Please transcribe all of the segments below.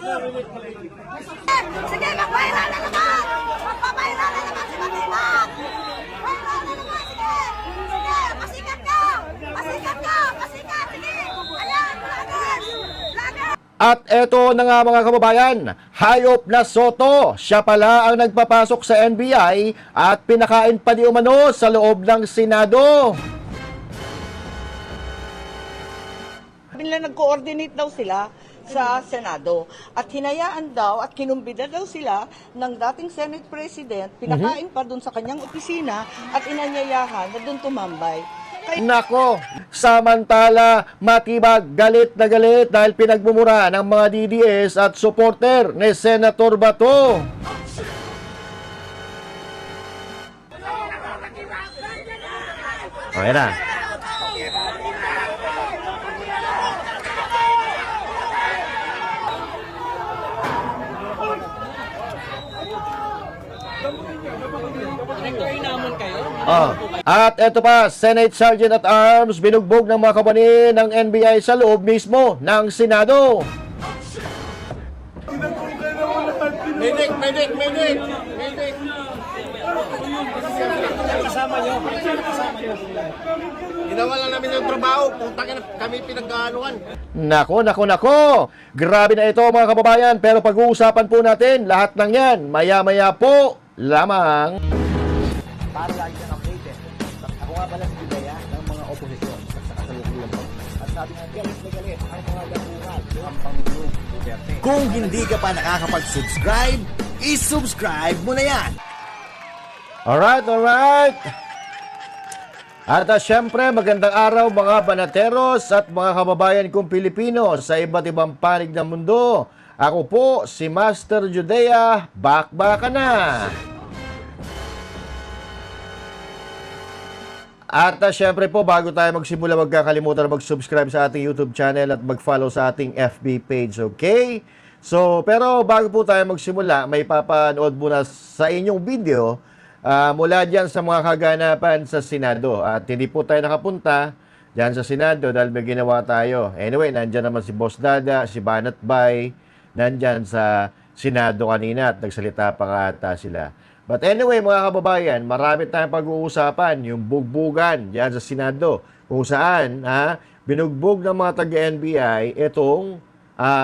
Sige, mag-viral na naman! Magpa-viral na naman si Matibag! Viral na naman, sige! Sige, pasikat ka! Pasikat ka! Pasikat! Sige! Ayan, vloggers! Vloggers! At eto na nga mga kababayan, hayop na Soto, siya pala ang nagpapasok sa NBI at pinakain pa di umano sa loob ng Senado. Nila nag-coordinate daw sila sa Senado at hinayaan daw at kinumbida daw sila ng dating Senate President, pinakain pa dun sa kanyang opisina at inanyayahan na dun tumambay. Nako, samantala Matibag galit na galit dahil pinagmumura ng mga DDS at supporter ni Senator Bato. Okay na. Oh. At eto pa, Senate Sergeant at Arms binugbog ng mga kabani ng NBI sa loob mismo ng Senado. Medic! Kasama nyo. Ginawa namin yung trabaho. Punta kami pinag-aanuan. Nako. Grabe na ito mga kababayan. Pero pag-uusapan po natin lahat ng yan. Maya-maya po lamang. Para lagi kang updated. Ako nga pala si Bidaya ng mga oposisyon sa kasalukuyan po. At sabi nga galit na galit ang mga lapungan ng Pangulong Duterte. Kung hindi ka pa nakakapag-subscribe, i-subscribe mo na yan! Alright. At syempre, magandang araw mga banateros at mga kababayan kong Pilipino sa iba't ibang panig ng mundo. Ako po si Master Judea, bakbaka na! At syempre po, bago tayo magsimula, huwag kakalimutan na mag-subscribe sa ating YouTube channel at mag-follow sa ating FB page, okay? So, pero bago po tayo magsimula, may papanood muna sa inyong video mula dyan sa mga kaganapan sa Senado. At hindi po tayo nakapunta dyan sa Senado dahil may ginawa tayo. Anyway, nandyan naman si Boss Dada, si Banat Bay, nandyan sa Senado kanina at nagsalita pa nga ata sila. But anyway, mga kababayan, marami tayong pag-uusapan, yung bugbugan dyan sa Senado, kung saan binugbog ng mga taga-NBI itong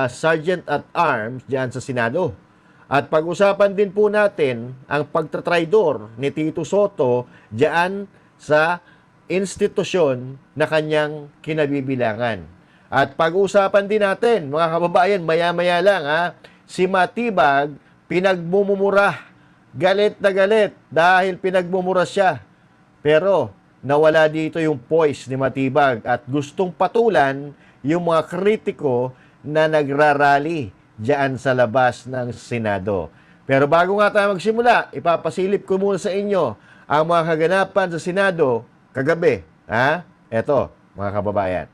Sergeant at Arms dyan sa Senado. At pag-usapan din po natin ang pagtatraidor ni Tito Soto dyan sa institusyon na kanyang kinabibilangan. At pag-usapan din natin, mga kababayan, maya-maya lang, si Matibag pinagmumura. Galit na galit dahil pinagmumura siya. Pero nawala dito yung poise ni Matibag at gustong patulan yung mga kritiko na nagrarally diyan sa labas ng Senado. Pero bago nga tayo magsimula, ipapasilip ko muna sa inyo ang mga kaganapan sa Senado kagabi. Eto, mga kababayan.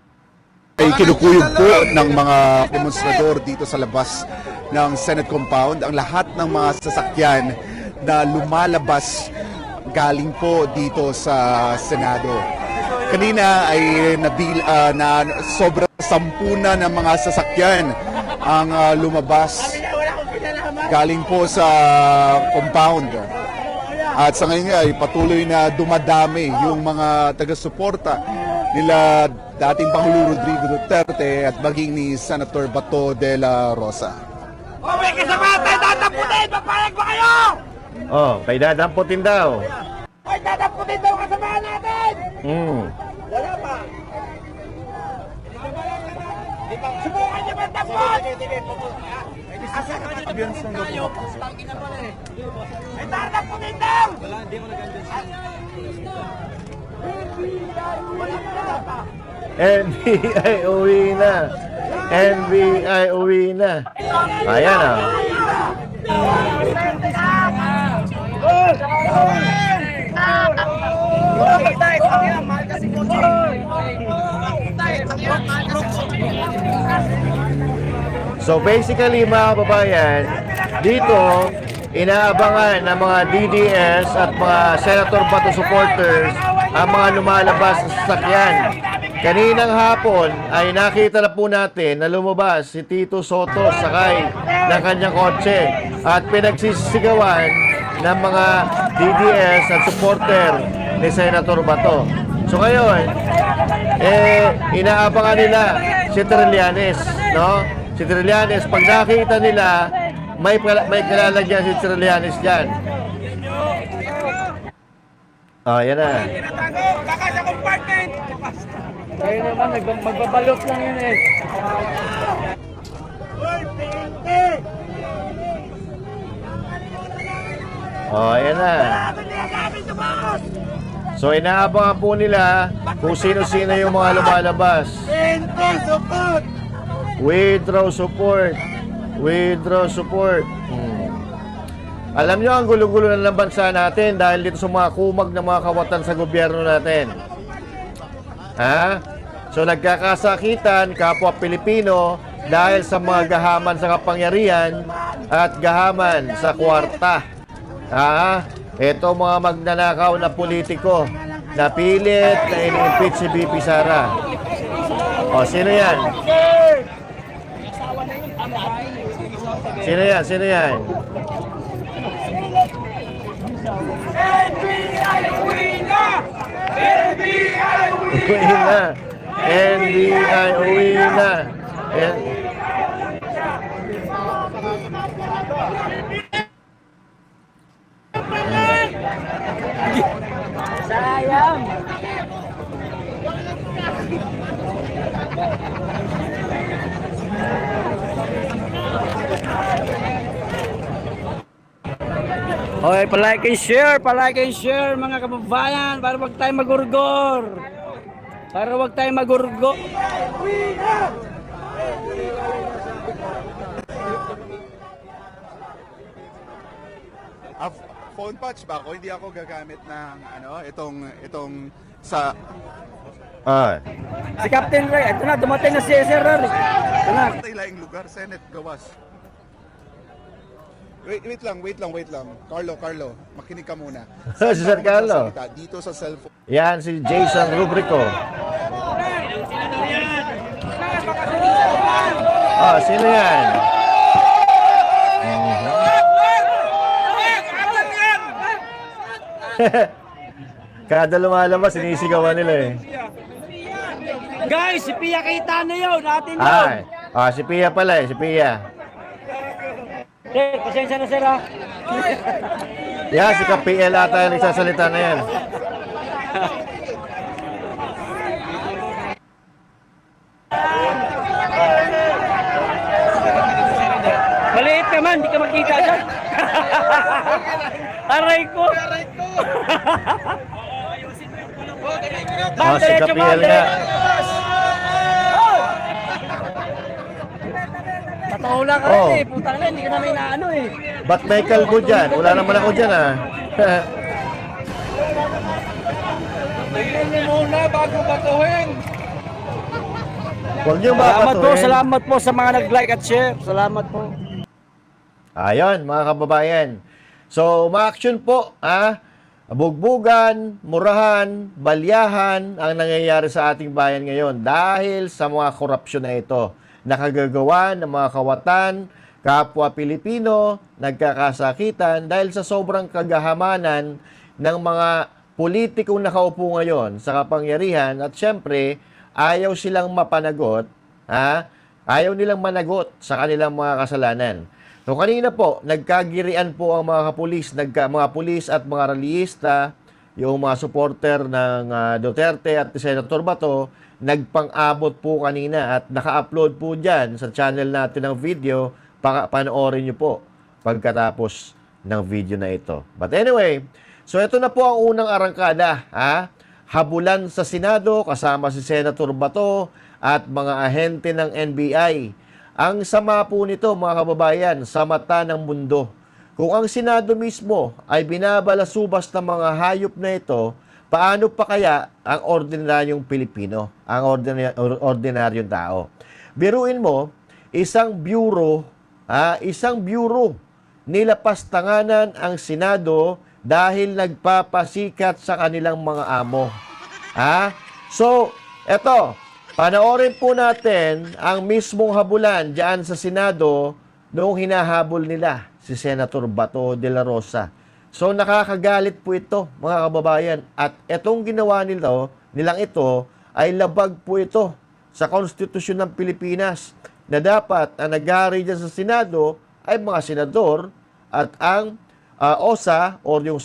Ay kinukuyog po ng mga demonstrador dito sa labas ng Senate compound ang lahat ng mga sasakyan na lumalabas galing po dito sa Senado. Kanina ay na sobra 10 na ng mga sasakyan ang lumabas galing po sa compound. At sa ngayon ay patuloy na dumadami yung mga taga-suporta nila dating Pangulo Rodrigo Duterte at maging ni Senator Bato de la Rosa. May kasama tayo tatapunin! Papayag ba kayo? Oh, may dadamputin daw. Ay, tatapunin daw kasama natin! Wala pa. Subukan niyo ba tapos? Asa ka dito? Tayo, pangin na pala eh. Ay, tatapunin daw! Wala, hindi mo nag-andyan. Wala pa. NBI uwi na. NBI uwi na. Ayan So basically mga kababayan, dito inaabangan ng mga DDS at mga Senator Bato supporters ang mga lumalabas sa sasakyan. kaninang hapon ay nakita na po natin na lumabas si Tito Soto sakay ng kanyang kotse at pinagsisigawan ng mga DDS at supporter ni Senator Bato. So ngayon, inaabangan nila si Trillanes, no? Si Trillanes, pag nakita nila, may kalalagyan si Trillanes dyan. Yan na. Tinatago, baka sa compartment. Kaya naman, magbabalot lang yun eh. Yan na. So inaabangan po nila kung sino-sino yung mga lumalabas. Withdraw support. Withdraw support. Alam nyo, ang gulo-gulo na ng bansa natin dahil dito sa mga kumag ng mga kawatan sa gobyerno natin. Ha? So nagkakasakitan, kapwa Pilipino, dahil sa mga gahaman sa kapangyarihan at gahaman sa kwarta. Ha? Ito mga magnanakaw na politiko na pilit na in-impeach si BP Sara. O, sino yan? Sino yan? Sino yan? NBI, uwi na! NBI, Uwi na. NBI, uwi na. Sayang! Okay, palike and share mga kababayan para wag tayo magurgor. Para wag tayo magurgo. Phone patch ba ako? Hindi ako gagamit ng itong sa Si Captain Ray, ito na, dumating na si Sir Ray. Ito na. laing lugar, Senate gawas. Wait lang. Carlo, makinig ka muna. Si Sir Carlo. Dito sa cellphone. Yan si Jason Rubrico. Sino yan? Kada lumalabas, sinisigawan nila eh. Guys, si Pia kita na yun, natin yun. Si Pia pala eh, si Pia. Sir, pasensya na sir ha. Yan, si Ka-PL ata yung nagsasalita na yan. Maliit ka man, di ka makita dyan. Aray ko. Si Ka-PL nga. Totoo lang kasi, putang na, hindi ka namin inaano eh. Ba't may kalbo dyan? Wala naman ako dyan ah. Tingnan niyo muna bago batuhin. Huwag niyo babatuhin. Salamat po sa mga nag-like at share. Salamat po. Ayun, mga kababayan. So, ma-action po, bugbugan, murahan, balyahan ang nangyayari sa ating bayan ngayon dahil sa mga korupsyon na ito. Nakagagawa ng mga kawatan, kapwa Pilipino, nagkakasakitan dahil sa sobrang kagahamanan ng mga politikong nakaupo ngayon sa kapangyarihan at syempre, ayaw silang mapanagot, ayaw nilang managot sa kanilang mga kasalanan. So kanina po, nagkagirian po ang mga kapulis, mga pulis at mga rallyista, yung mga supporter ng Duterte at Senator Bato, nagpang-abot po kanina at naka-upload po dyan sa channel natin ng video, panoorin nyo po pagkatapos ng video na ito. But anyway, so ito na po ang unang arangkada, habulan sa Senado kasama si Senator Bato at mga ahente ng NBI. Ang sama po nito mga kababayan sa mata ng mundo. Kung ang Senado mismo ay binabalasubas ng mga hayop na ito, paano pa kaya ang ordinaryong Pilipino, ang ordinaryong tao? Biruin mo, isang bureau nilapastanganan ang Senado dahil nagpapasikat sa kanilang mga amo. So, Eto, panoorin po natin ang mismong habulan diyan sa Senado noong hinahabol nila si Senator Bato de la Rosa. So nakakagalit po ito, mga kababayan. At etong ginawa nilang ito ay labag po ito sa konstitusyon ng Pilipinas na dapat ang nag-aari dyan sa Senado ay mga senador at ang OSA or yung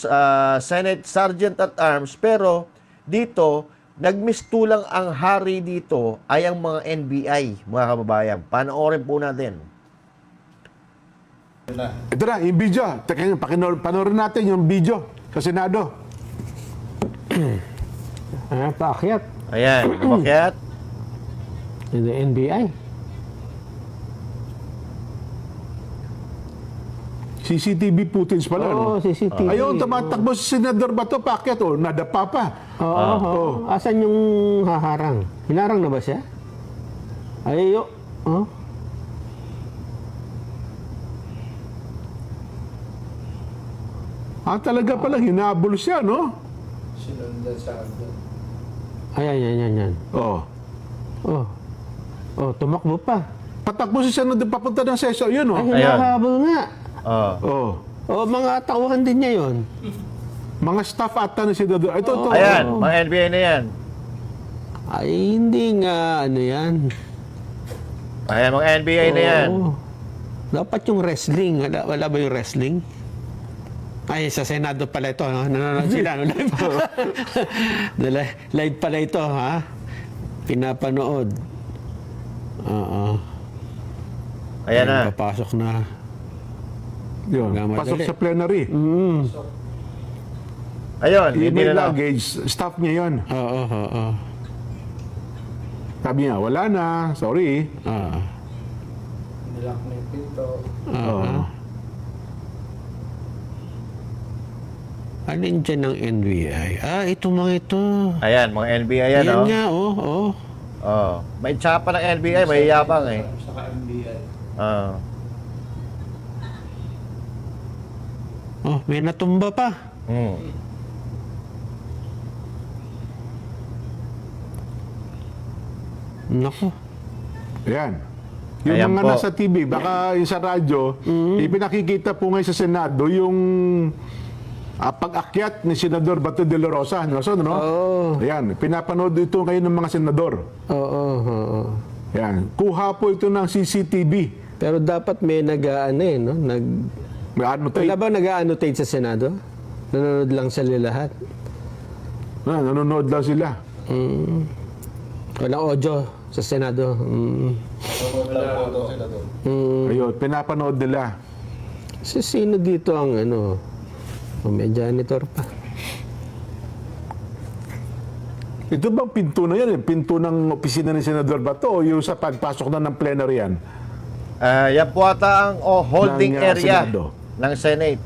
Senate Sergeant at Arms. Pero dito, nagmistulang ang hari dito ay ang mga NBI, mga kababayan. Panoorin po natin. Ito na, yung video. Teka, panoorin natin yung video sa Senado. Paakyat. Ayan, umakyat. The NBI. CCTV footage pala, Oo, no? CCTV. Ayun, tumatakbo si Senador Bato, paakyat, oh, nadapa pa. Oo. Asan yung haharang? Hinarang na ba siya? Ayo. Oh. Talaga pala, hinabol siya, no? Ayan. Oh. Oh, tumakbo pa. Patakbo si Senador, papunta ng seso, yun, oh. Ay, hinahabol nga. Oh. Oh, mga tauhan din niya yun. Mga staff ata ni Senador. Ito. Ayan, mga NBI na yan. Ay, hindi nga, ano yan. Ayan, mga NBI na yan. Oo. Dapat yung wrestling. Wala ba yung wrestling? Ay, sa Senado pala ito. No? Nanonood sila. No? Live pala ito, ha? Pinapanood. Oo. Ayan na. Papasok na. Yun, Gamadali. pasok sa plenary. Ayun, Yung hindi may na. luggage, staff niya yun. Oo. Sabi niya, wala na, sorry. Oo. Oo. Alin dyan ng NBI? Ito mga ito. Ayan, mga NBI yan, Ayan oh. nga, oh. Oh. May tsapa ng NBI, may yabang eh. Oh, may natumba pa. Nako. Ayan. Yung Ayan mga po. nasa TV, baka yung sa radyo, ipinakikita po ngayon sa Senado yung pag-akyat ni Senador Bato de la Rosa. No? Ayan, pinapanood ito ngayon ng mga senador. Oo. Ayan, kuha po ito ng CCTV. Pero dapat may no? May annotate. Wala ba nag-annotate sa Senado? Nanonood lang sila lahat? Nanonood lang sila. Walang audio sa Senado. Ayun, pinapanood nila. Sino dito ang may janitor pa. Ito bang pinto na yan? Pinto ng opisina ni Senador Bato o yung sa pagpasok na ng plenary yan? Yan po ata ang holding Ng, area Senado. ng Senate.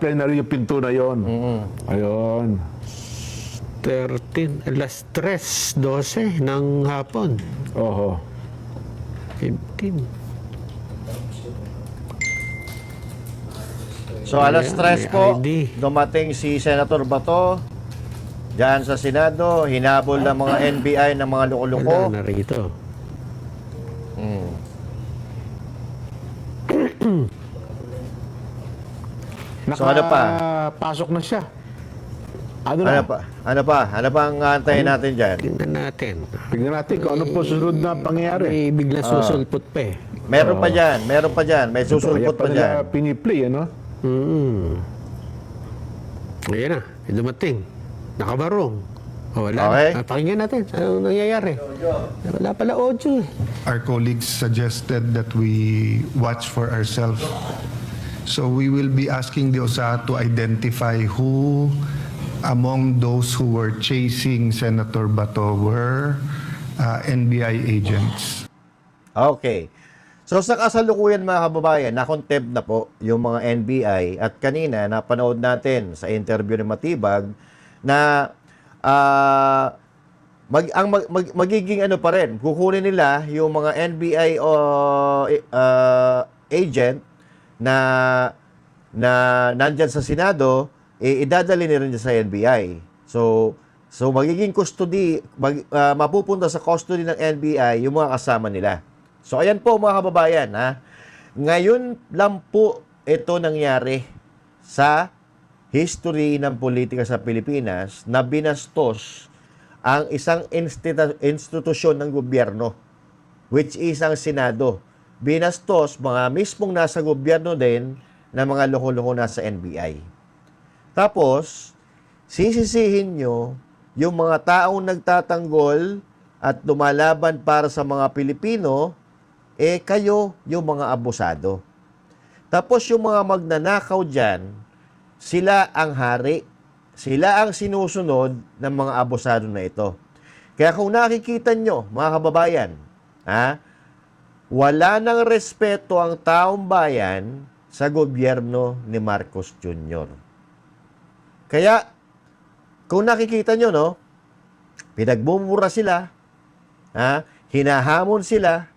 Plenary yung pinto na yon. Ayun. 13, alas 3:12 ng hapon. Oho. 15. So alas Ayan, 3 po, may ID. dumating si Senator Bato diyan sa Senado, hinabol ng mga NBI ng mga loko-loko. Wala na rito. So, ano pa? Pasok na siya. Ano Ano na? pa? Ano pa ang antayin natin diyan? Tingnan natin. Tignan natin kung ano po susunod na pangyayari. May bigla susulpot pa eh. Meron pa diyan, may susulpot pa diyan. Kaya piniplay, ano? Ayan na, may dumating. Nakabarong. Wala Okay. na. Pakinggan natin. Anong nangyayari? Wala pala audio eh. Our colleagues suggested that we watch for ourselves. So we will be asking the OSA to identify who among those who were chasing Senator Bato were NBI agents. Okay. So sa kasalukuyan mga kababayan, na-contempt na po yung mga NBI at kanina napanood natin sa interview ng Matibag na magiging ano pa rin, kukunin nila yung mga NBI agent na nandyan sa Senado, idadali nila sa NBI. So, So, magiging custody, mapupunta sa custody ng NBI yung mga kasama nila. So, ayan po mga kababayan, ha? Ngayon lang po ito nangyari sa history ng politika sa Pilipinas na binastos ang isang institusyon ng gobyerno, which is ang Senado. Binastos mga mismong nasa gobyerno din na mga loko-loko nasa NBI. Tapos, sisisihin nyo yung mga taong nagtatanggol at lumalaban para sa mga Pilipino, kayo yung mga abusado. Tapos yung mga magnanakaw dyan, sila ang hari. Sila ang sinusunod ng mga abusado na ito. Kaya kung nakikita nyo, mga kababayan, wala nang respeto ang taong bayan sa gobyerno ni Marcos Jr. Kaya, kung nakikita nyo, no, pinagmumura sila, hinahamon sila,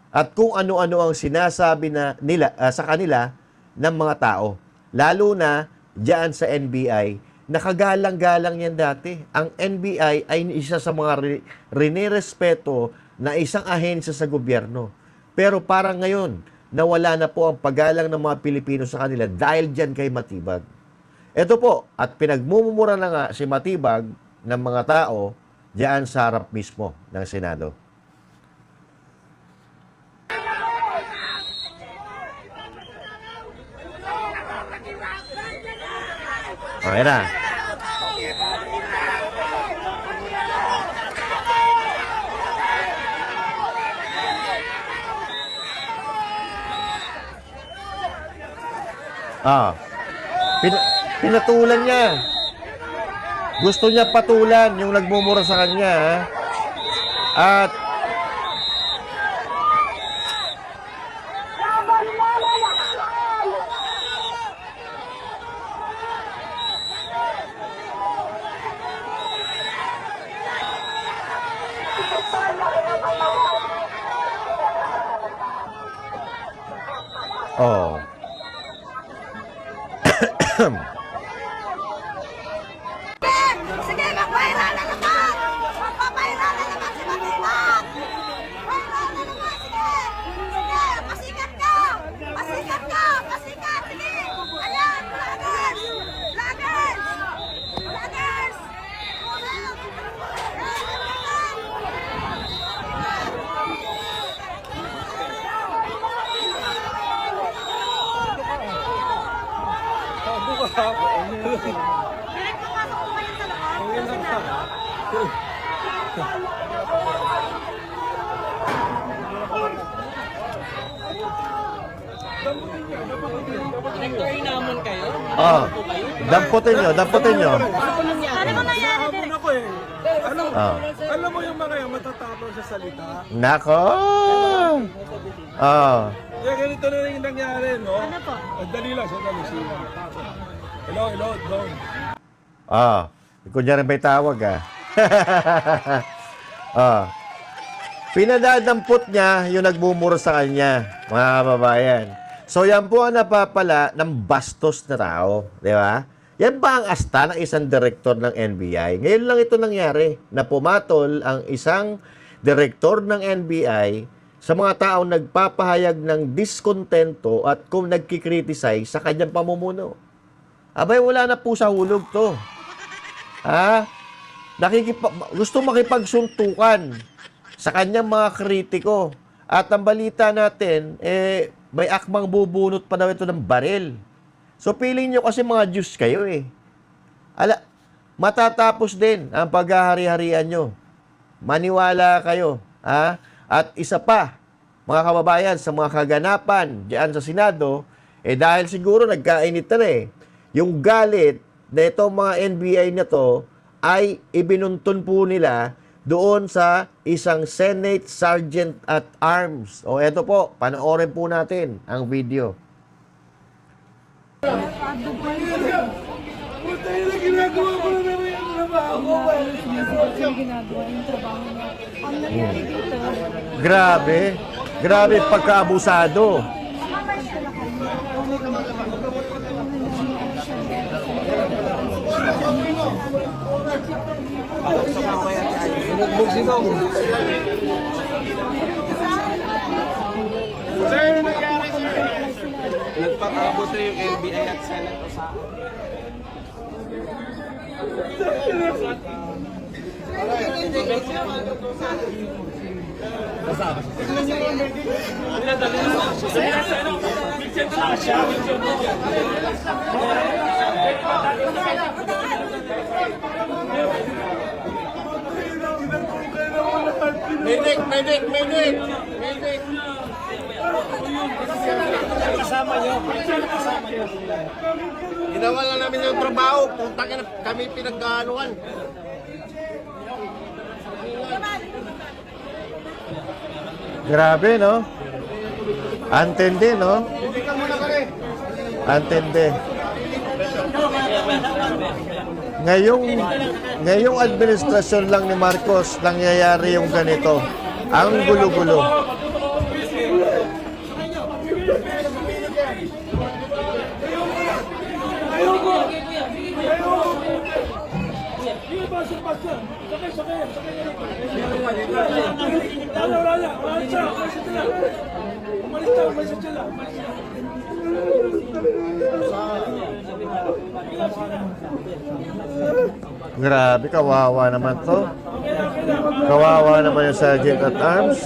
at kung ano-ano ang sinasabi nila sa kanila ng mga tao. Lalo na diyan sa NBI, nakagalang-galang yan dati. Ang NBI ay isa sa mga rinirespeto na isang ahensya sa gobyerno. Pero parang ngayon, nawala na po ang paggalang ng mga Pilipino sa kanila dahil diyan kay Matibag. Ito po, at pinagmumura na nga si Matibag ng mga tao diyan sa harap mismo ng Senado. Okay na. Pinatulan niya. Gusto niya patulan yung nagmumura sa kanya. At Sige, mag-viral na naman! Magpa-viral na naman si Matibag! Viral na naman, sige! Sige, pasikat ka! Pasikat ka! Pasikat! Sige! Ayan, vloggers! Vloggers! Vloggers! Direct pumasok ko kayo sa loob. damputin nyo. Ano mo nangyari, Direk? Alam mo yung mga yung matatapang sa salita? Nako! Kaya ganito na yung nangyari, no? Ano po? Dali lang, sandali. Hello, doon. Kunyari may tawag, pinadadampot niya yung nagmumura sa kanya, mga kababayan. So, yan po ang napapala ng bastos na tao. Di ba? Yan ba ang asta ng isang direktor ng NBI? Ngayon lang ito nangyari na pumatol ang isang direktor ng NBI sa mga taong nagpapahayag ng diskontento at kung nagkikriticize sa kanyang pamumuno. Abay, wala na po sa hulog to. Gusto makipagsuntukan sa kanyang mga kritiko. At ang balita natin, may akmang bubunot pa daw ito ng baril. So, piling nyo kasi mga Diyos kayo matatapos din ang paghahari-harian nyo. Maniwala kayo. At isa pa, mga kababayan, sa mga kaganapan diyan sa Senado, dahil siguro nagkainit na yung galit na itong mga NBI na to ay ibinuntun po nila doon sa isang Senate Sergeant at Arms. O eto po, panoorin po natin ang video. Grabe pagkaabusado. Sir, ano nangyari, sir? Nagpapabot yung NBI at Senate o sa Medic! Kasama nyo. Ginawa lang namin yung trabaho. Puntang na kami pinagkaanuan. Grabe, no? Antindi, no? Antindi. Ngayong administrasyon lang ni Marcos nangyayari yung ganito. Ang gulo-gulo. Grabe, kawawa naman to. Kawawa naman yung Sergeant at Arms.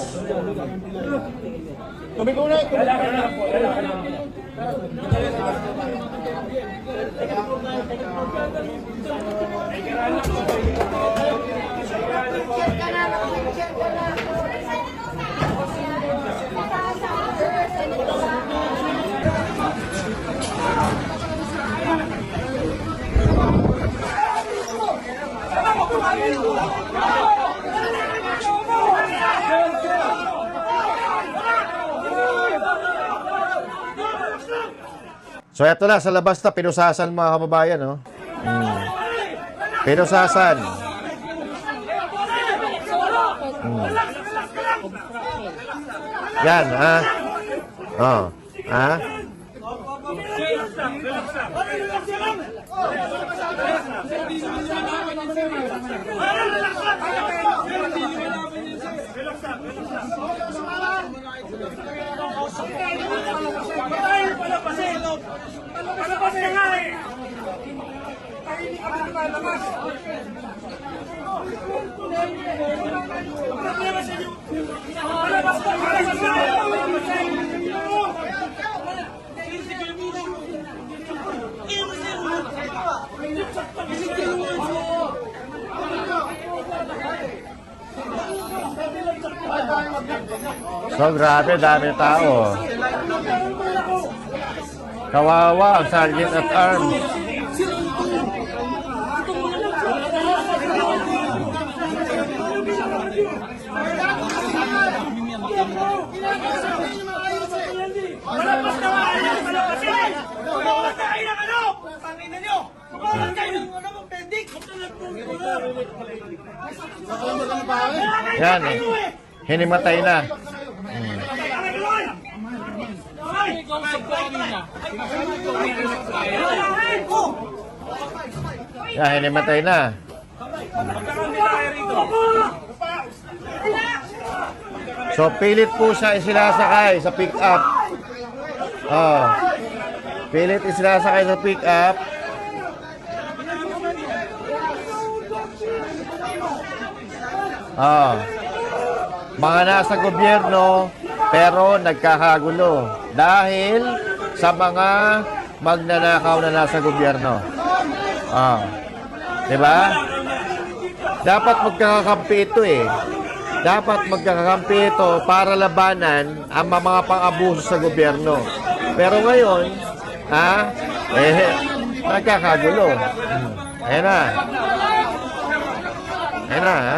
So eto na, sa labas na, pinusasan mga kababayan, no? Pinusasan. Yan, ha? Oh, ha? So grabe, dami tao. Kawawa ang Sergeant at Arms. Yan eh. Hinimatay na. Yan, hinimatay na. So, pilit po siya isilasakay sa pick-up. Oh. Pilit isilasakay sa pick-up. Oh. Mga nasa gobyerno, pero nagkakagulo. Dahil sa mga magnanakaw na nasa gobyerno. Oh. Diba? Dapat magkakakampi ito eh. Dapat magkakakampi ito para labanan ang mga pang-abuso sa gobyerno. Pero ngayon, nagkakagulo. Ayan na. Ayan na, ha?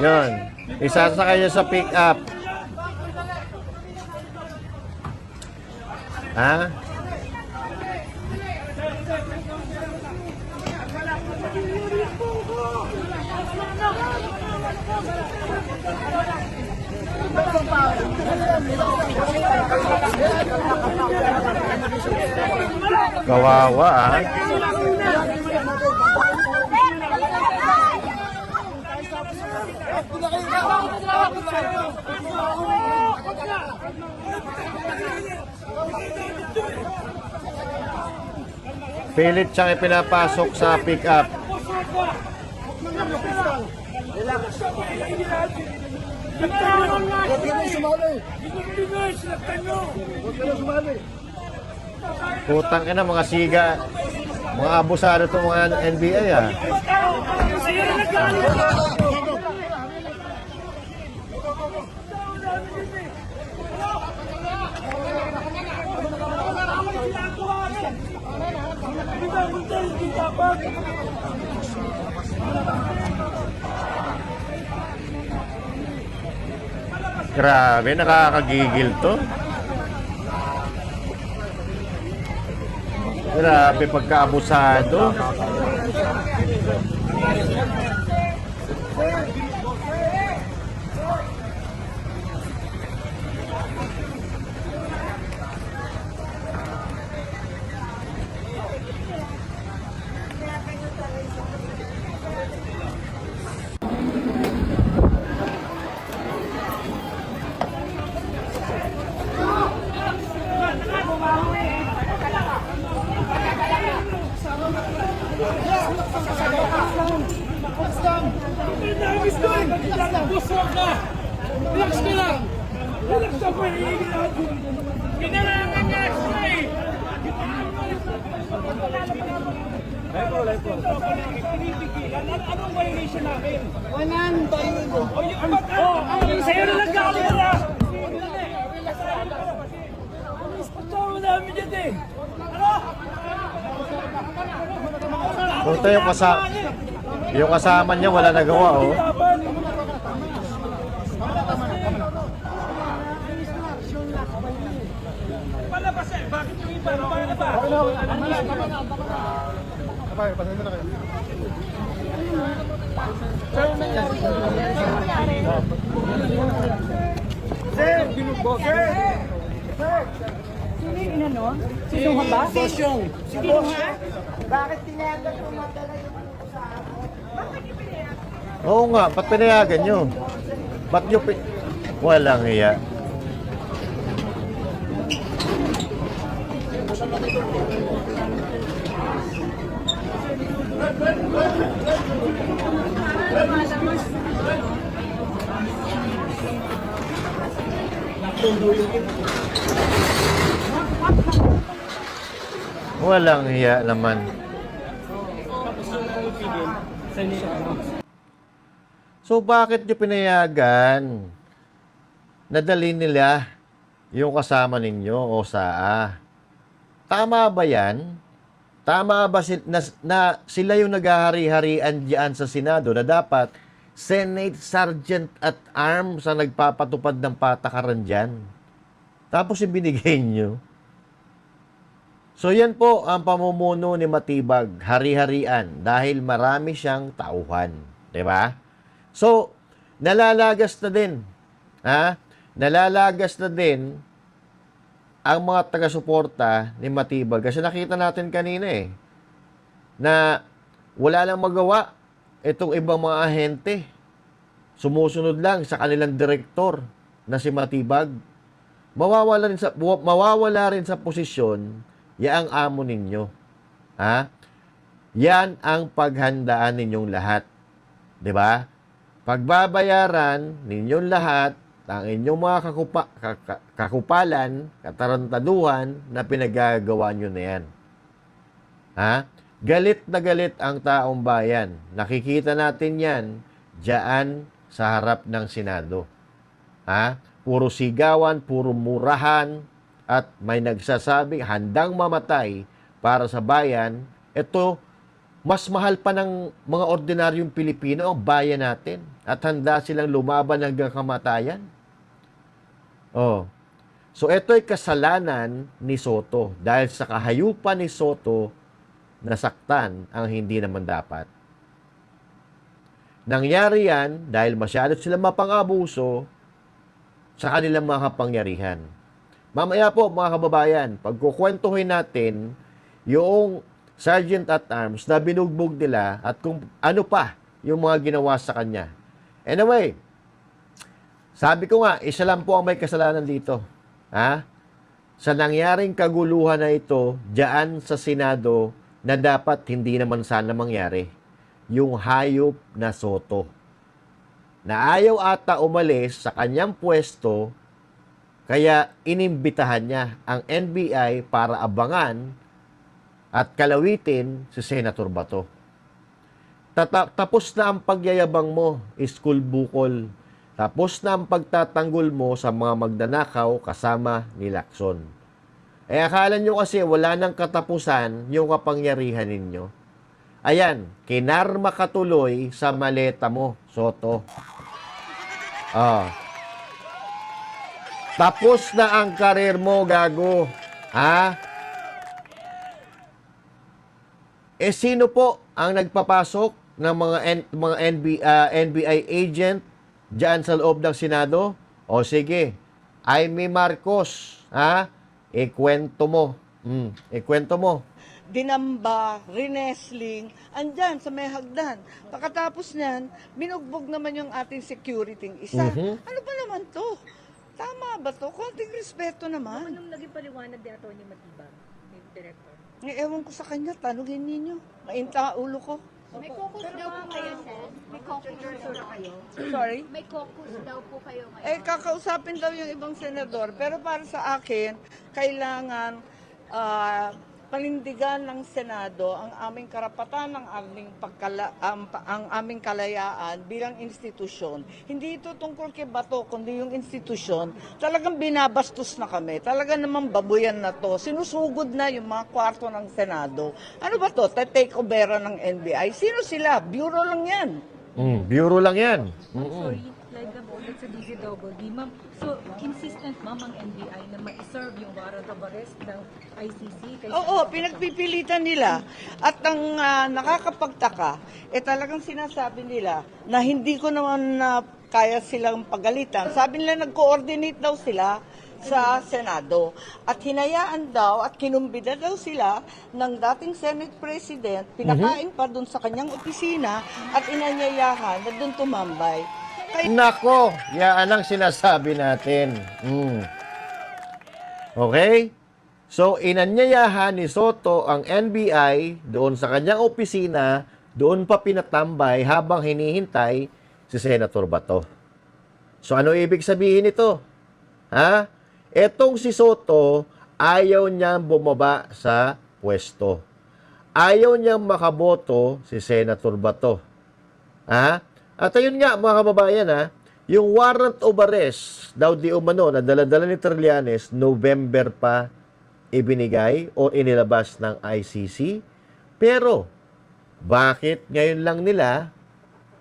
Yun. Isasakay niya sa pick-up. Ha? Kawawa, ah. Pilit siyang ipinapasok sa pick-up. Putang ina, mga siga. Mga abusado itong mga NBA, ah. Grabe, nakakagigil to. Grabe pagkaabusado. Puta, yung kasama niya wala nagawa, oh. Oo nga, ba't pinayagan nyo? Ba't nyo Walang iya. Walang hiya naman. So bakit nyo pinayagan? Nadali nila yung kasama ninyo o saa. Tama ba yan? Tama ba na sila yung naghahari-harian diyan sa Senado na dapat Senate Sergeant at Arms ang nagpapatupad ng patakaran dyan? Tapos ibinigay nyo. So yan po ang pamumuno ni Matibag, hari-harian, dahil marami siyang tauhan. Diba? So, nalalagas na din. Ha? Nalalagas na din ang mga taga-suporta ni Matibag. Kasi nakita natin kanina na wala lang magawa itong ibang mga ahente. Sumusunod lang sa kanilang direktor na si Matibag. Mawawala rin sa posisyon yaang amo ninyo. Ha? Yan ang paghandaan ninyong lahat. 'Di ba? Pagbabayaran ninyong lahat ang inyong mga kakupalan, katarantaduhan na pinagagawa nyo na yan. Ha? Galit na galit ang taong bayan. Nakikita natin yan diyan sa harap ng Senado. Ha? Puro sigawan, puro murahan, at may nagsasabi handang mamatay para sa bayan. Ito, mas mahal pa ng mga ordinaryong Pilipino ang bayan natin at handa silang lumaban hanggang kamatayan. Oh. So ito ay kasalanan ni Soto dahil sa kahayupan ni Soto nasaktan ang hindi naman dapat. Nangyari yan dahil masyado sila mapang-abuso sa kanilang mga kapangyarihan. Mamaya po mga kababayan, pagkukwentuhin natin yung Sergeant at Arms na binugbog nila at kung ano pa yung mga ginawa sa kanya. Anyway, sabi ko nga, isa lang po ang may kasalanan dito. Ha? Sa nangyaring kaguluhan na ito, diyan sa Senado, na dapat hindi naman sana mangyari. Yung hayop na Soto. Na ayaw ata umalis sa kanyang pwesto, kaya inimbitahan niya ang NBI para abangan at kalawitin si Senator Bato. Tapos na ang pagyayabang mo, Iskul Bukol. Tapos na ang pagtatanggol mo sa mga magdanakaw kasama ni Lacson. Akala nyo kasi wala nang katapusan yung kapangyarihan ninyo. Ayan, kinarma ka tuloy sa maleta mo, Soto. Tapos na ang karir mo, gago. Ha? Sino po ang nagpapasok ng mga NBI agent diyan sa loob ng Senado? O sige, Jaime Marcos, ha? Ikwento mo. Ikwento mo. Dinamba, rinesling, andyan sa may hagdan. Pagkatapos niyan, binugbog naman yung ating security isa. Ano ba naman to? Tama ba to? Konting respeto naman. Anong naging paliwanag ni Atty. Matibag, ni Director? Ewan ko sa kanya, tanungin ninyo. Mainta ulo ko. May caucus daw po kayo, sir? May caucus daw kayo? Sorry? May caucus daw po kayo ngayon? Kakausapin daw yung ibang senador. Pero para sa akin, kailangan panindigan ng Senado ang aming karapatan, ang aming kalayaan bilang institusyon. Hindi ito tungkol kay Bato, kundi yung institusyon. Talagang binabastos na kami. Talaga naman babuyan na to. Sinusugod na yung mga kwarto ng Senado. Ano ba to? Take over ng NBI? Sino sila? Bureau lang yan. Bureau lang yan. Sorry, like ulit sa DZWD, ma'am. So, insistent ma'am ang NBI na ma-serve yung warrant of arrest ng ICC? Oo, pinagpipilitan nila. At ang nakakapagtaka, talagang sinasabi nila na hindi ko naman kaya silang pagalitan. Sabi nila nag-coordinate daw sila sa Senado. At hinayaan daw at kinumbida daw sila ng dating Senate President, pinakain pa dun sa kanyang opisina at inanyayahan na dun tumambay. Nako, yan ang sinasabi natin. Okay? So, inanyayahan ni Soto ang NBI doon sa kanyang opisina, doon pa pinatambay habang hinihintay si Senator Bato. So, ano ibig sabihin ito? Ha? Etong si Soto, ayaw niyang bumaba sa pwesto. Ayaw niyang makaboto si Senator Bato. Ha? At ayun nga, mga kababayan, yung warrant of arrest daw di umano na dala-dala ni Trillanes, November pa ibinigay o inilabas ng ICC. Pero, bakit ngayon lang nila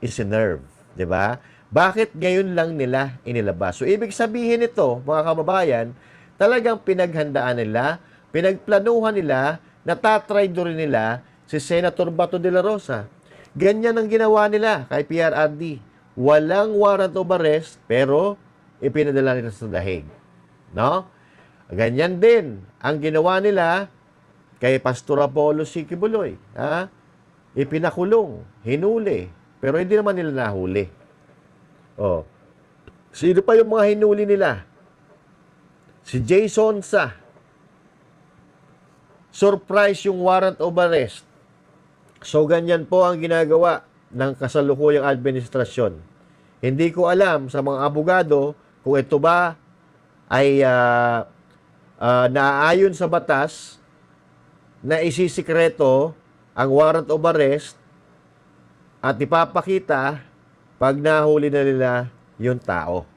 isinerve? Diba? Bakit ngayon lang nila inilabas? So, ibig sabihin nito, mga kababayan, talagang pinaghandaan nila, pinagplanuhan nila, natatraydo rin nila si Senator Bato de la Rosa. Ganyan ang ginawa nila kay PRRD. Walang warrant of arrest, pero ipinadala nila sa dahig. No? Ganyan din ang ginawa nila kay Pastor Apollo C. Kibuloy. Ipinakulong, hinuli, pero hindi naman nila nahuli. Sino pa yung mga hinuli nila? Si Jason Sa. Surprise yung warrant of arrest. So, ganyan po ang ginagawa ng kasalukuyang administrasyon. Hindi ko alam sa mga abogado kung ito ba ay naaayon sa batas na isisikreto ang warrant of arrest at ipapakita pag nahuli na nila yung tao.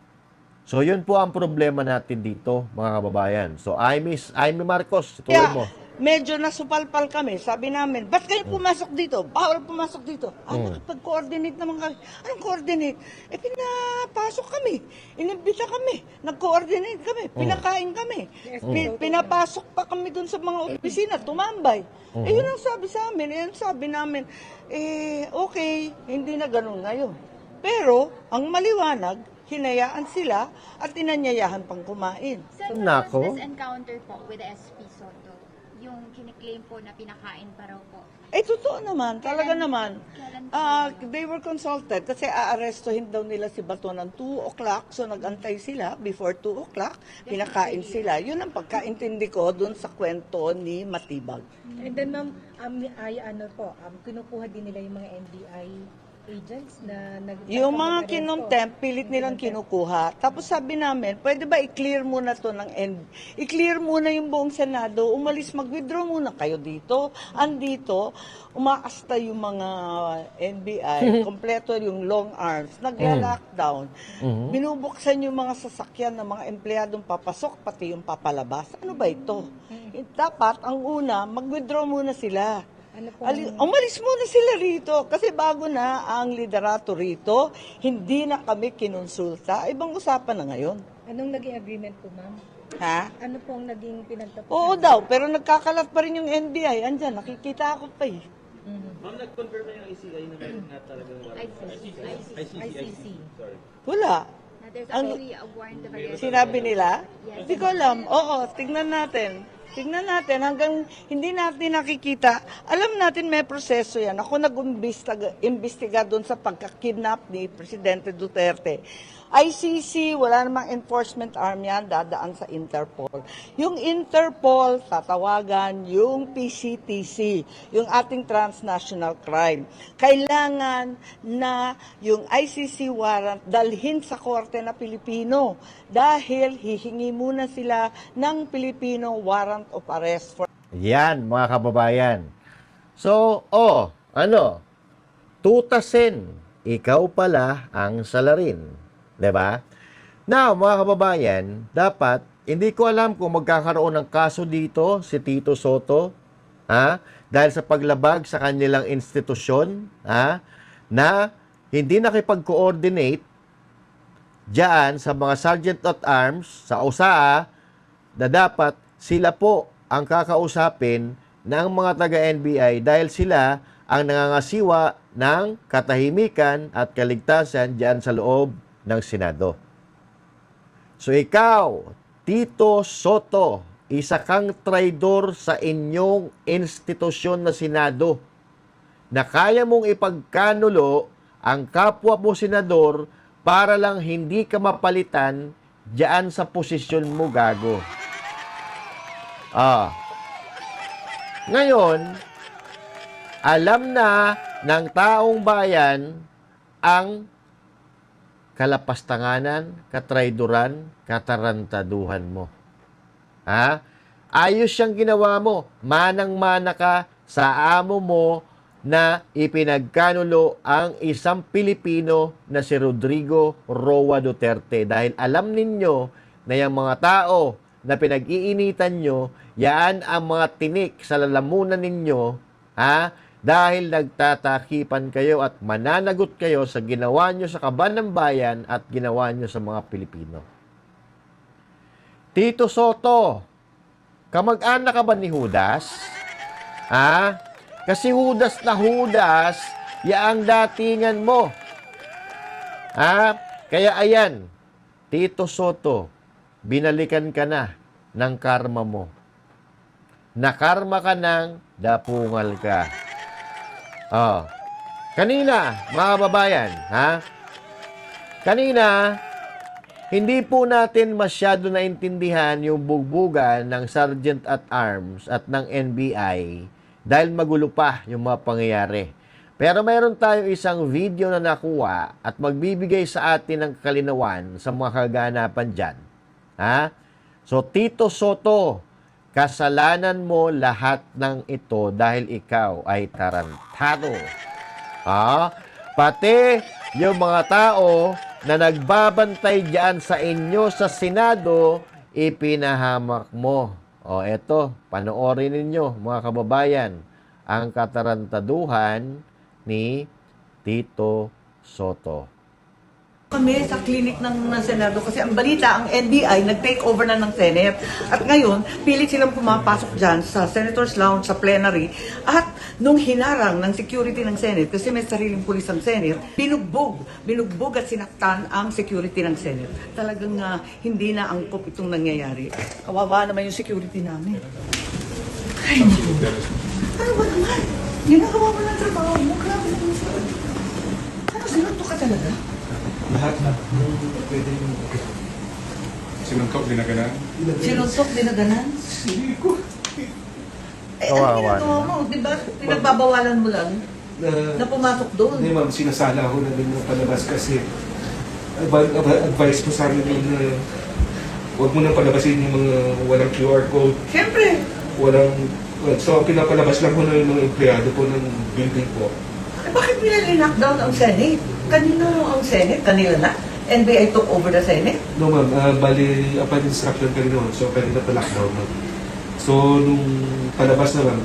So, yun po ang problema natin dito, mga kababayan. So, Jaime Marcos, tuloy mo. Medyo nasupalpal kami. Sabi namin, ba't kayo pumasok dito? Bawal pumasok dito. Nakapag-coordinate naman kami. Anong coordinate? Pinapasok kami. Inimbita kami. Nag-coordinate kami. Pinakain kami. Pinapasok pa kami dun sa mga opisina. Tumambay. Yun ang sabi sa amin. Yun sabi namin, okay, hindi na ganun ngayon. Pero, ang maliwanag, hinayaan sila at inanyayahan pang kumain. Sir, Nako. this encounter po with the SP Soto, yung kiniklaim po na pinakain pa raw po. Totoo naman, talaga naman. Kailan They were consulted kasi aarestuhin daw nila si Bato ng 2 o'clock. So nag-antay sila before 2 o'clock. Pinakain sila. Yun ang pagkaintindi ko dun sa kwento ni Matibag. And then ma'am, kinukuha din nila yung mga NBI agents na Yung mga kinomtempt, pilit nilang kinukuha. Tapos sabi namin, pwede ba i-clear muna to i-clear muna yung buong Senado, mag-withdraw muna kayo dito. Andito, umaasta yung mga NBI, kompleto yung long arms, nagla-lockdown. Binubuksan yung mga sasakyan ng mga empleyadong papasok, pati yung papalabas. Ano ba ito? Dapat, ang una, mag-withdraw muna sila. Umalis muna sila rito kasi bago na ang liderato rito, hindi na kami kinonsulta. Ibang usapan na ngayon. Anong naging agreement po, ma'am? Ha? Ano pong naging pinagtapos? Oo daw, pero nagkakalat pa rin yung NBI. Andyan, nakikita ako pa eh. Ma'am, nag-confirm na yung ICI na talagang ICC. Wala. There's Ang- actually a warrant of arrest. Sinabi nila? Hindi ko alam. Oo, tignan natin. Tignan natin hanggang hindi natin nakikita. Alam natin may proseso yan. Ako nag-imbestiga doon sa pagkakidnap ni Presidente Duterte. ICC, wala namang enforcement arm yan, dadaan sa Interpol. Yung Interpol, tatawagan yung PCTC, yung ating transnational crime. Kailangan na yung ICC warrant dalhin sa korte na Pilipino dahil hihingi muna sila ng Pilipino warrant of arrest for Yan, mga kababayan. So, tutasin, ikaw pala ang salarin. 'Di ba? Now, mga kababayan, dapat, hindi ko alam kung magkakaroon ng kaso dito si Tito Sotto, dahil sa paglabag sa kanilang institusyon, na hindi nakipag-coordinate diyan sa mga Sergeant at Arms, sa USAA, na dapat sila po ang kakausapin ng mga taga-NBI dahil sila ang nangangasiwa ng katahimikan at kaligtasan diyan sa loob ng Senado. So ikaw, Tito Sotto, isa kang traidor sa inyong institusyon na Senado na kaya mong ipagkanulo ang kapwa mo senador para lang hindi ka mapalitan diyan sa posisyon mo, gago. Ngayon, alam na ng taong bayan ang kalapastanganan, katraidoran, katarantaduhan mo. Ayos siyang ginawa mo. Manang-mana ka sa amo mo na ipinagkanulo ang isang Pilipino na si Rodrigo Roa Duterte. Dahil alam ninyo na yung mga tao na pinag-iinitan nyo, yan ang mga tinik sa lalamunan ninyo, dahil nagtatakipan kayo at mananagot kayo sa ginawa nyo sa kaban ng bayan at ginawa nyo sa mga Pilipino. Tito Sotto, kamag-anak ka ba ni Judas? Kasi Judas na Judas, yaang datingan mo. Kaya ayan, Tito Sotto, binalikan ka na ng karma mo. Nakarma ka ng dapungal ka. Kanina, mga kababayan, kanina, hindi po natin masyado naintindihan yung bugbugan ng Sergeant at Arms at ng NBI dahil magulo pa yung mga pangyayari. Pero mayroon tayong isang video na nakuha at magbibigay sa atin ng kalinawan sa mga kaganapan dyan. So, Tito Sotto, kasalanan mo lahat ng ito dahil ikaw ay tarantado. Pati yung mga tao na nagbabantay diyan sa inyo sa Senado, ipinahamak mo. Eto, panoorin ninyo mga kababayan, ang katarantaduhan ni Tito Sotto. kami sa clinic ng Senado kasi ang balita, ang NBI nag-take over na ng Senate at ngayon pilit silang pumapasok dyan sa Senator's Lounge, sa plenary at nung hinarang ng security ng Senate kasi may sariling pulis ang Senate, binugbog at sinaktan ang security ng Senate. Talagang hindi na angkop itong nangyayari. Kawawa naman yung security namin. Ano ba naman? Ginagawa mo ng trabaho mo. Grabe naman sa... Ano, sinunto ka talaga? Lahat na. Pwede yung... Sinungkap, dinaganan. Sinuntok, dinaganan? Hindi ko. Eh, ano Kawawa ginagawa mo? Di ba pinagbabawalan mo lang na pumasok doon? Hindi ma'am, sinasala ko na din ng palabas kasi advice ko sa amin yun na huwag mo nang palabasin yung mga walang QR code, Siyempre. so pinapalabas lang ko na yung mga empleyado po ng building po. Eh, bakit nila-lockdown ang Senate? Kanino ang Senate? Kanila na? NBI took over the Senate? No ma'am, bali, upon instruction ka rin naman, so pwede na pa-lockdown ma'am. So nung palabas na ma'am,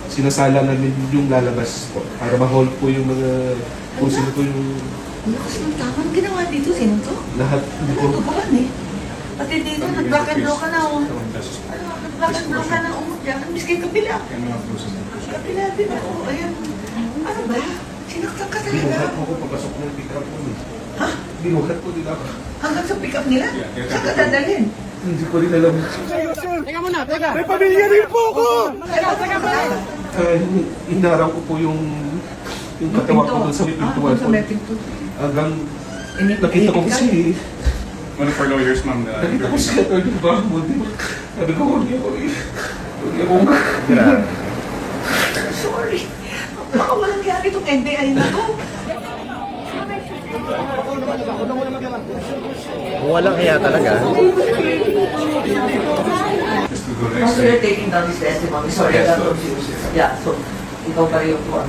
sinasala namin yung lalabas po para ma-hold po yung mga kung sino po yung Ano kasi ng tama? Ang ginawa dito, sinuntok? lahat Ano po. ito ba eh? Pati dito, nag-black and blue ka na oh. Ano, nag-black and blue ka na oh. Diyan, miski kabila. Kabila din ako, ayan. Ano ba? Sinaktan ka Binuhat talaga. po ako papasok ng pick-up po. Ha? Binuhat po din ako. Hanggang sa pick-up nila? Saan ka dadalhin? Hindi ko rin alam. May pamilya rin po ako! Inaraw ko po yung katawan ko doon sa may pintuan Sa po. may pinto. Hanggang nakita ko kasi, One of our lawyers, ma'am, nakita ko si Atty. Bambo. Sabi ko, huwag niyo ako eh. Huwag niyo ako. Sorry. Baka walang kaya itong NBI na to. Walang hiya talaga. Also, you're taking down his testimony. Sorry, I got confused. Yeah, so, ikaw pa rin yung tuwan.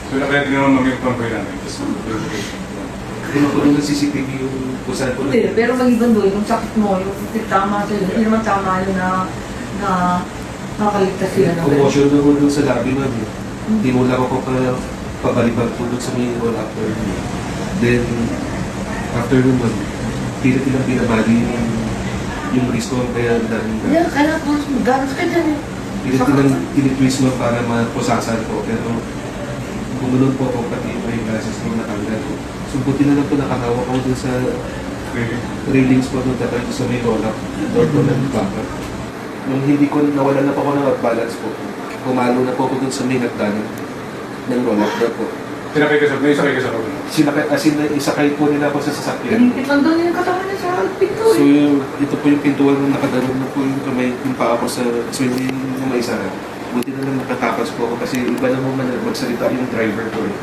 So, nakaya din naman ma'am yung convoy namin. Just Kinukulong ng CCTV yung kusan ko. Hindi, pero maliban doon, yung sakit mo, yung tama sa'yo, hindi naman tama yun na nakakaligtas sila ng Commotion na ko doon sa lobby ma'am. Tinulak ako pabalik-balik po doon sa may roll after. Then, after nun ma'am, tila-tilang binabali yung risk ko kaya daming Yeah, kaya po, ganos ka dyan eh. tila-tilang tinitwist mo para mapusasan ko. Pero, gumunod po ako pati may glasses ko natanggal ko. So, buti na lang po nakahawak ako dun sa railings po doon tapos sa may roll-up. Door ko lang baka. Nung hindi ko, nawala na po ako ng balance po. Pumalo na po ako dun sa may nagdanan ng roll-up door po. Sinakay ka sa road. Sinakay, as in, isakay po nila ako sa sasakyan. Pinipit lang doon yung katawan niya sa pinto So, eh. ito po yung pintuan na nakadalog na po yung kamay, yung paa ko sa swinging na may isa. Buti na lang nakatakas po ako kasi iba na naman magsalita yung driver ko eh.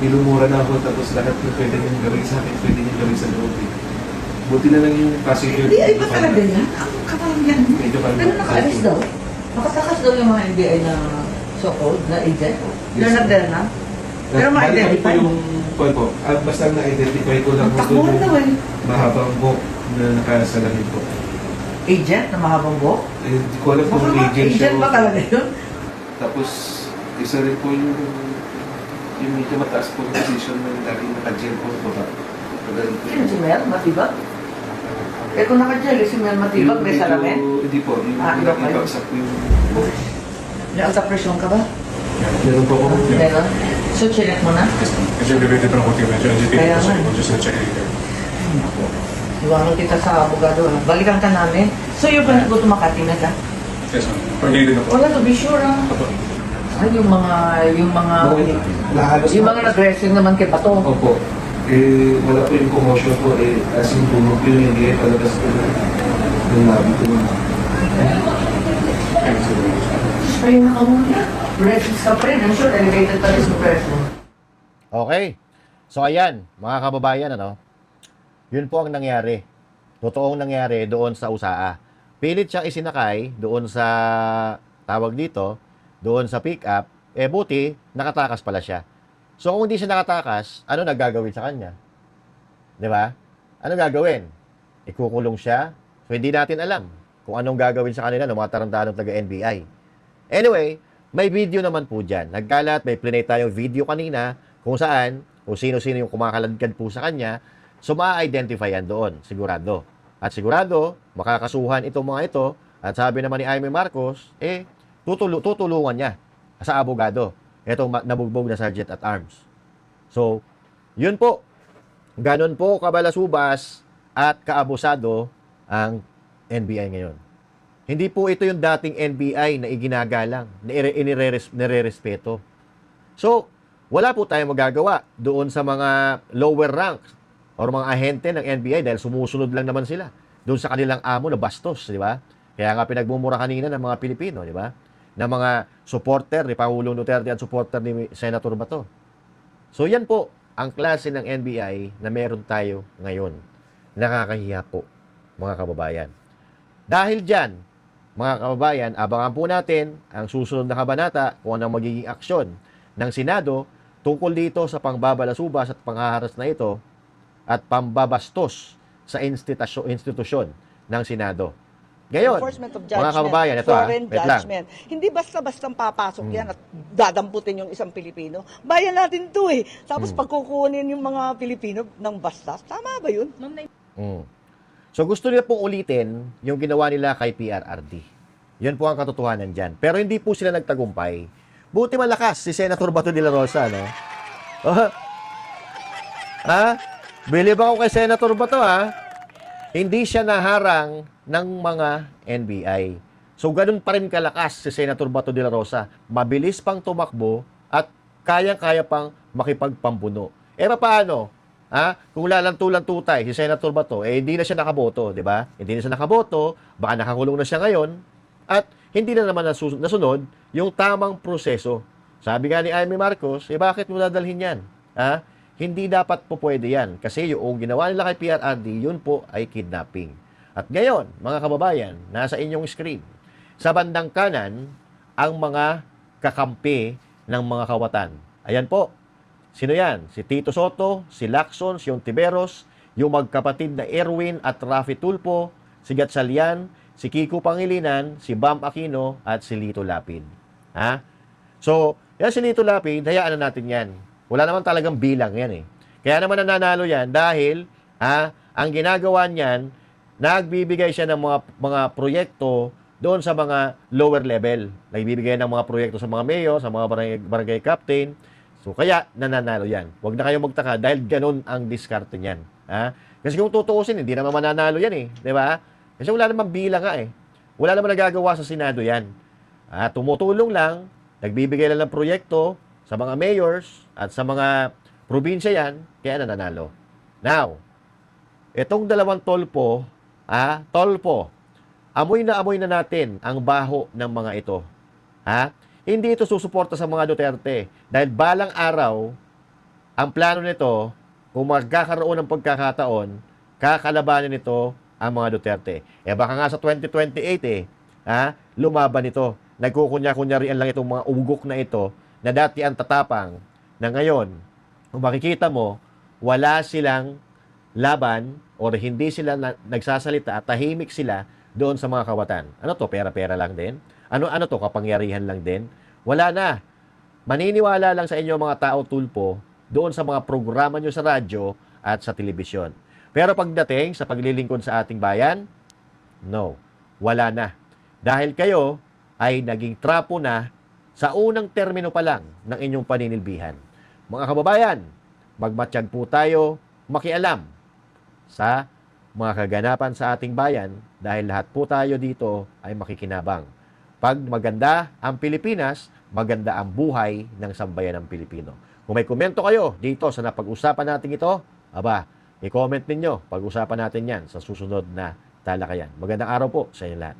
Nilumura na ako tapos lahat yung pwede niyang gawin sa akin, pwede niyang gawin sa loob eh. Buti na lang yung passenger. Hindi, ay ba talaga yan? Ang katawan yan. Medyo kalma. Pero nakaalis daw. Nakatakas daw yung mga NBI na so-called, na agent. They're not there na. Pero ma-identify. Yung point po, basta na-identify ko lang Ang takbuhan daw eh. mahabang buhok na nakasalamin po. Agent na mahabang buhok? Eh, di ko alam kung Baka agent siya. agent ba talaga yun? Tapos, isa rin po yung medyo mataas po yung position na laging naka-gel po sa baba. Sino si Mel? Matibag? Eh kung naka-gel, si Mel Matibag, may salamin? Hindi po, yung Ah, iba pa yun. ibagsak po yung... May alta presyon ka ba? Meron po ako. Meron? So, chinek mo na? Kasi elevated pa ng konti medyo agitated Kaya kasi nga. just na-check later. Iwangan kita sa abogado. Balikan ka namin. So, you're gonna go to Makati na ka? Yes, ma'am. Coordinated na po. Wala to be sure, ah. Ay, yung mga nag-wrestling naman kay Bato. Opo. Eh, wala po yung commotion po eh. As in, tunog yun yung hindi palabas ko ng labi ko. Ay, nakamuna. Wrestling ka pa rin. I'm sure elevated pa rin sa wrestling. Okay. So ayan, mga kababayan, ano? Yun po ang nangyari. Totoong nangyari doon sa USAA. Pilit siyang isinakay doon sa tawag dito, doon sa pick-up, eh buti, nakatakas pala siya. So kung hindi siya nakatakas, ano nagagawin sa kanya? 'Di ba? Ano gagawin? Ikukulong siya? So hindi natin alam kung anong gagawin sa kanila ng mga tarantanong taga-NBI. Anyway, may video naman po dyan. Nagkalat, may plinay tayong video kanina kung saan, kung sino-sino yung kumakaladkad po sa kanya, so ma-identify yan doon, sigurado. At sigurado, makakasuhan itong mga ito, at sabi naman ni Jaime Marcos, eh, tutulungan niya sa abogado, itong nabugbog na Sergeant at Arms. So, yun po. Ganon po kabalasubas at kaabusado ang NBI ngayon. Hindi po ito yung dating NBI na iginagalang, na nire-respeto. So, wala po tayong magagawa doon sa mga lower ranks or mga ahente ng NBI dahil sumusunod lang naman sila doon sa kanilang amo na bastos, di ba? Kaya nga pinagmumura kanina ng mga Pilipino, di ba? Ng mga supporter ni Pangulong Duterte at supporter ni Senator Bato. So yan po ang klase ng NBI na meron tayo ngayon. Nakakahiya po, mga kababayan. Dahil dyan, mga kababayan, abangan po natin ang susunod na kabanata kung anong magiging aksyon ng Senado tungkol dito sa pangbabalasubas at panghaharas na ito at pambabastos sa institusyon ng Senado. Ngayon, Enforcement of mga judgment, kababayan, ito foreign wait lang. judgment. Hindi basta-bastang papasok yan at dadamputin yung isang Pilipino. Bayan natin to eh. Tapos pagkukunin yung mga Pilipino ng bastas. Tama ba yun? Ma'am, So gusto nila pong ulitin yung ginawa nila kay PRRD. Yun po ang katotohanan dyan. Pero hindi po sila nagtagumpay. Buti malakas si Senator Bato de la Rosa, no? Ha? Believe ako kay Senator Bato, ha? Hindi siya naharang ng mga NBI. So, ganun pa rin kalakas si Senator Bato de la Rosa. Mabilis pang tumakbo at kayang-kaya pang makipagpambuno. Paano? Ha? Kung lalantu-lantu tayo si Senator Bato, hindi na siya nakaboto, di ba? Hindi na siya nakaboto, baka nakakulong na siya ngayon, at hindi na naman nasunod yung tamang proseso. Sabi nga ni Amy Marcos, bakit mo dadalhin yan? Ha? Hindi dapat po pwede yan. Kasi yung ginawa nila kay PRRD, yun po ay kidnapping. At ngayon, mga kababayan, nasa inyong screen, sa bandang kanan, ang mga kakampi ng mga kawatan. Ayan po. Sino yan? Si Tito Soto, si Lacson, si Ontiveros, yung magkapatid na Erwin at Rafi Tulfo, si Gatchalian, si Kiko Pangilinan, si Bam Aquino, at si Lito Lapid. Ha? So, yan si Lito Lapid, hayaan na natin yan. Wala naman talagang bilang yan eh. Kaya naman nananalo yan dahil ang ginagawa niyan, nagbibigay siya ng mga proyekto doon sa mga lower level. Nagbibigay ng mga proyekto sa mga mayor, sa mga barangay captain. So, kaya nananalo yan. Huwag na kayong magtaka dahil ganun ang diskarte niyan. Ha? Kasi kung tutuusin, hindi naman mananalo yan eh. Di ba? Kasi wala naman bilang nga eh. Wala naman nagagawa sa Senado yan. Tumutulong lang, nagbibigay lang ng proyekto sa mga mayors at sa mga probinsya yan, kaya nananalo. Now, itong dalawang Tolpo, amoy na natin ang baho ng mga ito. Hindi ito susuporta sa mga Duterte dahil balang araw, ang plano nito, kung magkakaroon ng pagkakataon, kakalabanin nito ang mga Duterte. Baka nga sa 2028 lumaban ito. Nagkukunya-kunyarian lang itong mga ugok na ito na dati ang tatapang na ngayon, kung makikita mo, wala silang laban or hindi sila nagsasalita at tahimik sila doon sa mga kawatan. Ano to? Pera-pera lang din? Ano to? Kapangyarihan lang din? Wala na. Maniniwala lang sa inyo mga tao Tulpo doon sa mga programa nyo sa radyo at sa telebisyon. Pero pagdating sa paglilingkod sa ating bayan, no. Wala na. Dahil kayo ay naging trapo na sa unang termino pa lang ng inyong paninilbihan. Mga kababayan, magmatsyag po tayo makialam sa mga kaganapan sa ating bayan dahil lahat po tayo dito ay makikinabang. Pag maganda ang Pilipinas, maganda ang buhay ng sambayan ng Pilipino. Kung may komento kayo dito sa napag-usapan natin ito, i-comment ninyo. Pag-usapan natin yan sa susunod na talakayan. Magandang araw po sa inyo lahat.